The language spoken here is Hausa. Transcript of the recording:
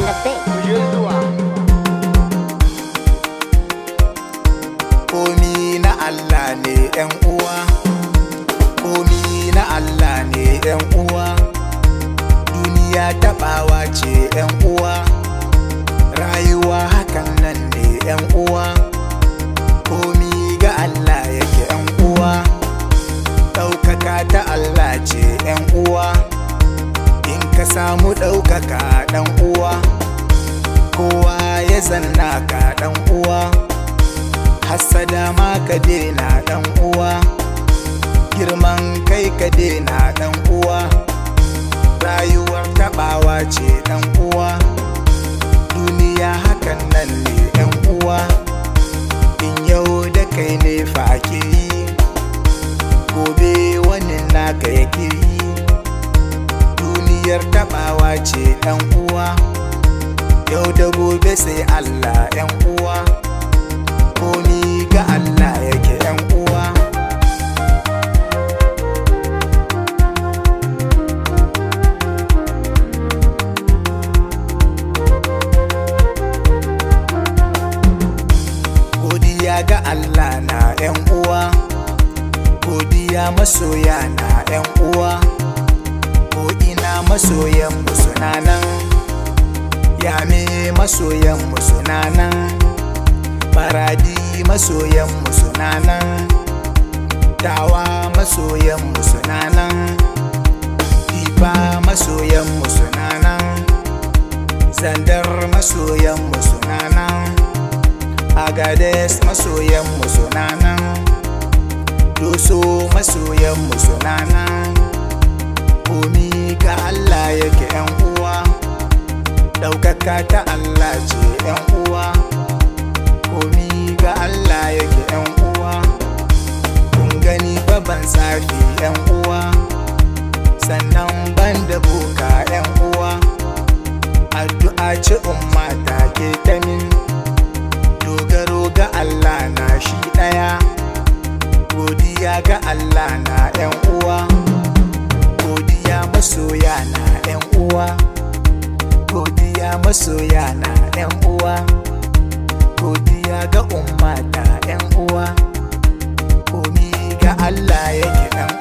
the beat. Komi na Allah ne ‘yan uwa, komi na Allah ne ‘yan uwa, duniya taɓawa ce ‘yan uwa, rayuwa hakan nan ne ‘yan uwa, komi ga Allah yake ‘yan uwa, ɗaukaka ta Allah ce ‘yan uwa, in ka samu ɗaukaka ɗan uwa, kowa ya zanna ka ɗan uwa. Hassada ma ka dena dan uwa, girman kai ka dena dan uwa, rayuwar taɓawa ce dan uwa, duniya hakan nan ne dan uwa, in yau da kai ne fa ake yi, gobe wani naka yake yi, duniyar taɓawa ce dan uwa, yau da gobe sai Allah yan uwa. Komi ga Allah yake ‘yan uwa. Godiya ga Allah na ‘yan uwa, godiya masoya na ‘yan uwa, ko ina masoyan mu suna nan, yame masoyan mu suna nan, Maradi masoyanmu suna nan, Tawa masoyanmu suna nan, Difa masoyanmu suna nan, Zandar masoyanmu suna nan, Agades masoyanmu suna nan, Doso masoyanmu suna nan, komi ga Allah yake ‘yan uwa, ɗaukaka ta Allah ce ‘yan uwa. Komi ga Allah yake ‘yan uwa, kun gani baban tsafi ‘yan uwa, sannan ban da boka ‘yan uwa, addu'a ce umma ta ke ta min, dogaro ga Allah na shi ɗaya, godiya ga Allah na ‘yan uwa, godiya masoya na ‘yan uwa, godiya masoya na ‘yan uwa. Godiya ga ummata ‘yan uwa, komi ga Allah yake ɗan